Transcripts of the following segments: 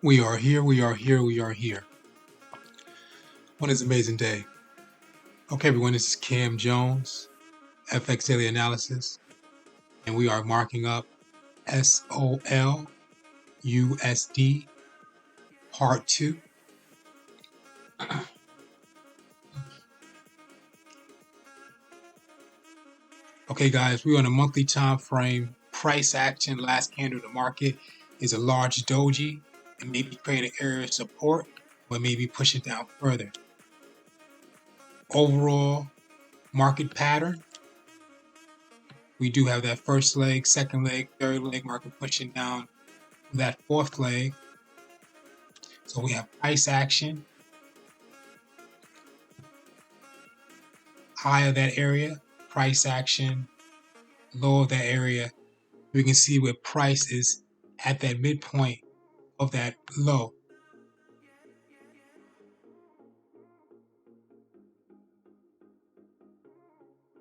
We are here, we are here, we are here. What an amazing day. Okay, everyone, this is Cam Jones, FX Daily Analysis, and we are marking up SOL USD Part 2. Okay, guys, we're on a monthly time frame. Price action, last candle of the market is a large doji and maybe create an area of support, but maybe push it down further. Overall market pattern, we do have that first leg, second leg, third leg market pushing down that fourth leg. So we have price action, high of that area, price action, low of that area. We can see where price is at that midpoint of that low.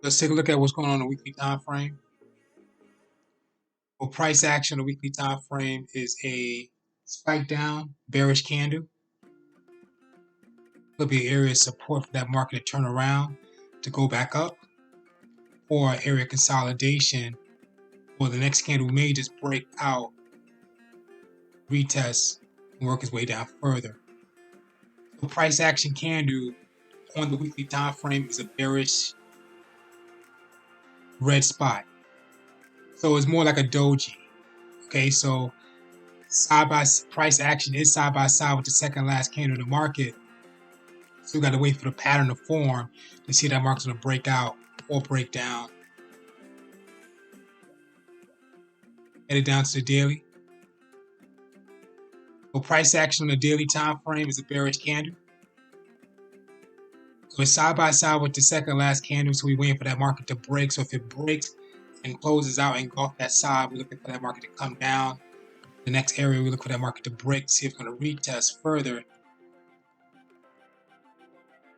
Let's take a look at what's going on the weekly time frame. Well, price action, the weekly time frame is a spike down, bearish candle. There'll be an area of support for that market to turn around to go back up, or area consolidation, or the next candle may just break out, retest, and work its way down further. The price action candle on the weekly time frame is a bearish red spot. So it's more like a doji. Okay, so price action is side by side with the second last candle in the market. So we got to wait for the pattern to form to see if that market's going to break out or break down. Headed down to the daily. So price action on the daily time frame is a bearish candle. So it's side by side with the second last candle. So we're waiting for that market to break. So if it breaks and closes out and go off that side, we're looking for that market to come down. The next area, we look for that market to break, see if it's going to retest further.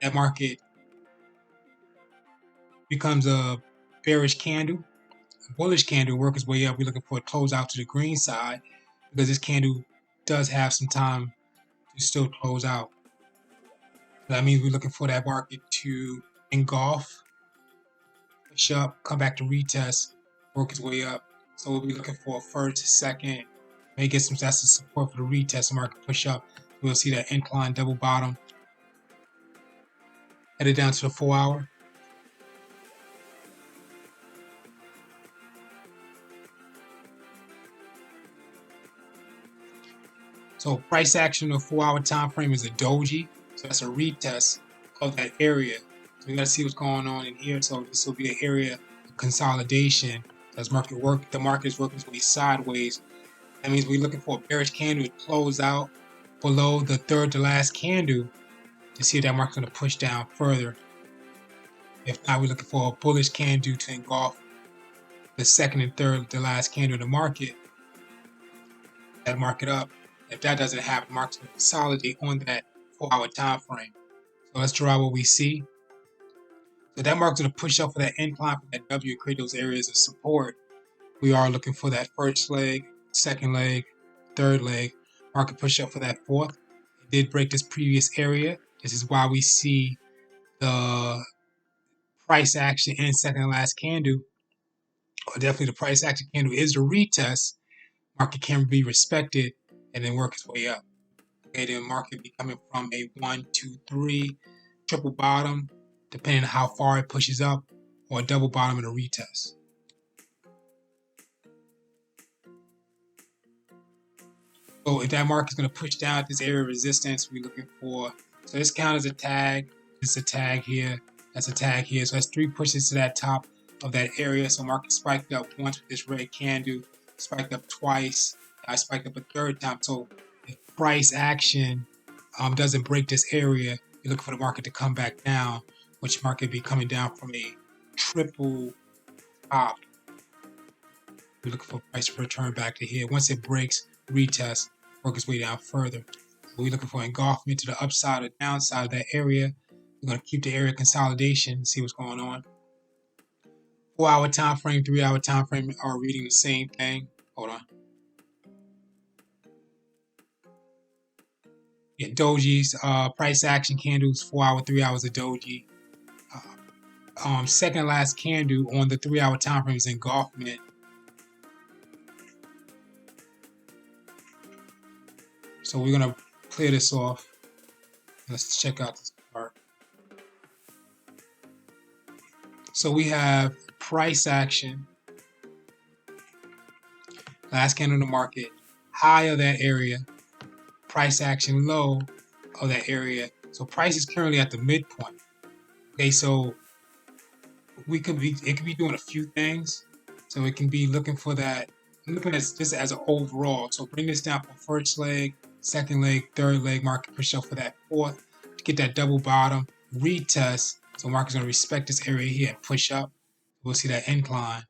That market becomes a bearish candle. A bullish candle work its way up. We're looking for a close out to the green side because this candle does have some time to still close out. That means we're looking for that market to engulf, push up, come back to retest, work its way up. So we'll be looking for a first, second, may get some that's the support for the retest market push up. We'll see that incline double bottom. Headed down to the 4 hour. So price action on the 4 hour time frame is a doji. So that's a retest of that area. So we got to see what's going on in here. So this will be an area of consolidation. As the market is working its way sideways. That means we're looking for a bearish candle to close out below the third to last candle to see if that market's going to push down further. If not, we're looking for a bullish candle to engulf the second and third to last candle in the market. That market up. If that doesn't happen, the market's going to consolidate on that 4 hour time frame. So let's draw what we see. So that market's going to push up for that incline for that W, create those areas of support. We are looking for that first leg, second leg, third leg. Market push up for that fourth. It did break this previous area. This is why we see the price action in second and last candle, or definitely the price action candle is the retest. Market can be respected and then work its way up. Okay, the market be coming from a 1, 2, 3 triple bottom, depending on how far it pushes up, or a double bottom in a retest. So if that market's going to push down at this area of resistance, we're looking for, so this count as a tag, this is a tag here, that's a tag here. So that's 3 pushes to that top of that area. So market spiked up once with this red candle, spiked up twice, I spiked up a third time. So if price action doesn't break this area, you look for the market to come back down, which market be coming down from a triple top. We're looking for price to return back to here. Once it breaks, retest, work its way down further. We're looking for engulfment to the upside or downside of that area. We're going to keep the area consolidation, see what's going on. 4 hour time frame, 3 hour time frame are reading the same thing. Hold on. Yeah, dojis, price action candles, 4 hour, 3 hours of doji. Second last candle on the 3 hour time frame is engulfment. So we're gonna clear this off. Let's check out this part. So we have price action, last candle in the market, high of that area, price action low of that area. So price is currently at the midpoint. Okay, so it could be doing a few things. So it can be looking for that, looking at this as an overall. So bring this down for first leg, second leg, third leg, market push up for that fourth to get that double bottom, retest. So market's gonna respect this area here and push up. We'll see that incline.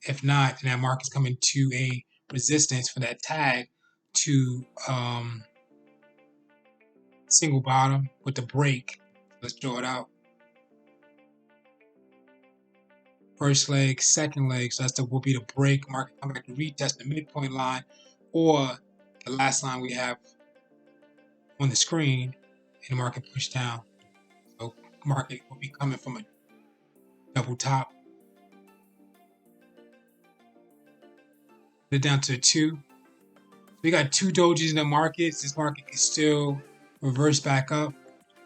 If not, then that market's coming to a resistance for that tag to single bottom with the break. Let's draw it out. First leg, second leg, so will be the break. Market come back to retest the midpoint line, or the last line we have on the screen, and the market push down. So market will be coming from a double top. Put it down to 2. We got 2 dojis in the markets. This market can still reverse back up.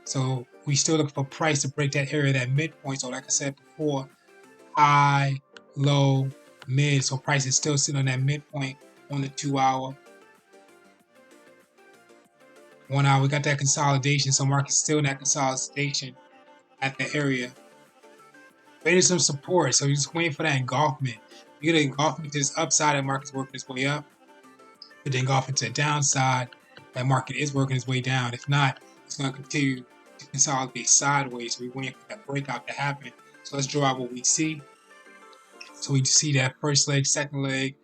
So we still look for price to break that area, that midpoint. So like I said before, high, low, mid. So price is still sitting on that midpoint on the 2 hour. 1 hour, we got that consolidation. So market's still in that consolidation at the area. Waiting some support. So you're just waiting for that engulfment. You get an engulfment to this upside, and market's working its way up. But then engulfment to the downside, that market is working its way down. If not, it's going to continue to consolidate sideways. So we're waiting for that breakout to happen. So let's draw out what we see. So we see that first leg, second leg.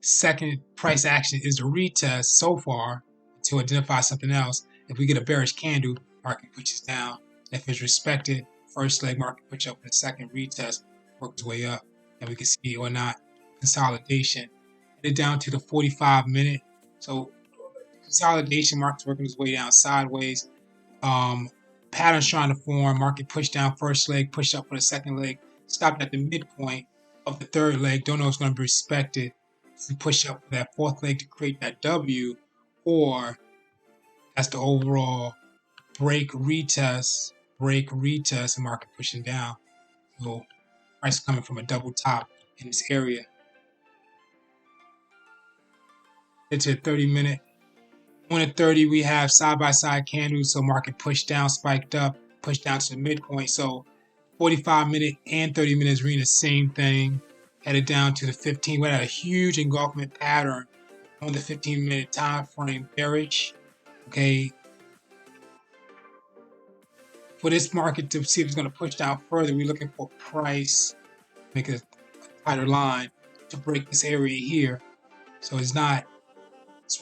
Second price action is the retest so far to identify something else. If we get a bearish candle, market pushes down. If it's respected, first leg market push up, the second retest works way up, and we can see or not consolidation. Headed down to the 45-minute. So consolidation, market's working its way down sideways. Patterns trying to form. Market push down first leg, push up for the second leg. Stopped at the midpoint of the third leg. Don't know if it's going to be respected. We push up for that fourth leg to create that W, or that's the overall break, retest, and market pushing down. So price coming from a double top in this area. It's a 30-minute. On the 30, we have side-by-side candles. So market pushed down, spiked up, pushed down to the midpoint. So 45-minute and 30-minute is reading the same thing. Headed down to the 15. We had a huge engulfment pattern on the 15-minute time frame, bearish. Okay. For this market to see if it's going to push down further, we're looking for price, make a tighter line to break this area here. So it's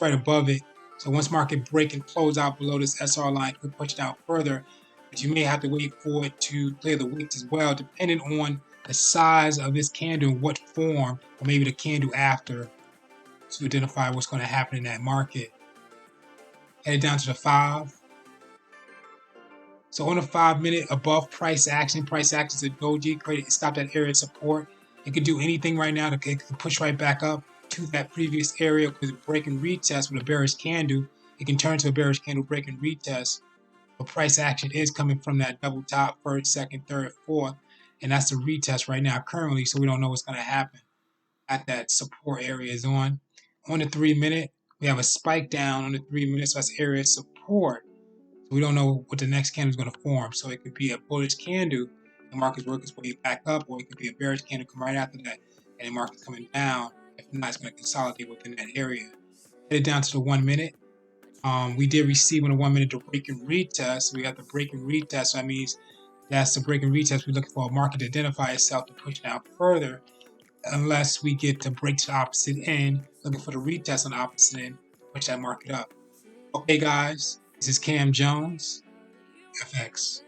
right above it. So once market break and close out below this SR line, it could push down further. But you may have to wait for it to clear the wicks as well, depending on the size of this candle, what form, or maybe the candle after, to identify what's going to happen in that market. Headed down to the 5. So on the 5-minute, above price action is a doji, stop that area of support. It could do anything right now. It could push right back up to that previous area with a break and retest with a bearish candle. It can turn to a bearish candle, break and retest. But price action is coming from that double top, first, second, third, fourth. And that's the retest right now currently, so we don't know what's going to happen at that support area is on. On the 3-minute, we have a spike down on the 3 minutes, so that's area of support. So we don't know what the next candle is going to form. So it could be a bullish candle, the market's working its way back up, or it could be a bearish candle come right after that, and the market's coming down. If not, it's going to consolidate within that area. Headed down to the 1 minute. We did receive on the 1 minute the break and retest. So we got the break and retest. So that means that's the break and retest. We're looking for a market to identify itself to push down further, unless we get to break to the opposite end, looking for the retest on the opposite end, push that market up. Okay, guys, this is Cam Jones, FX.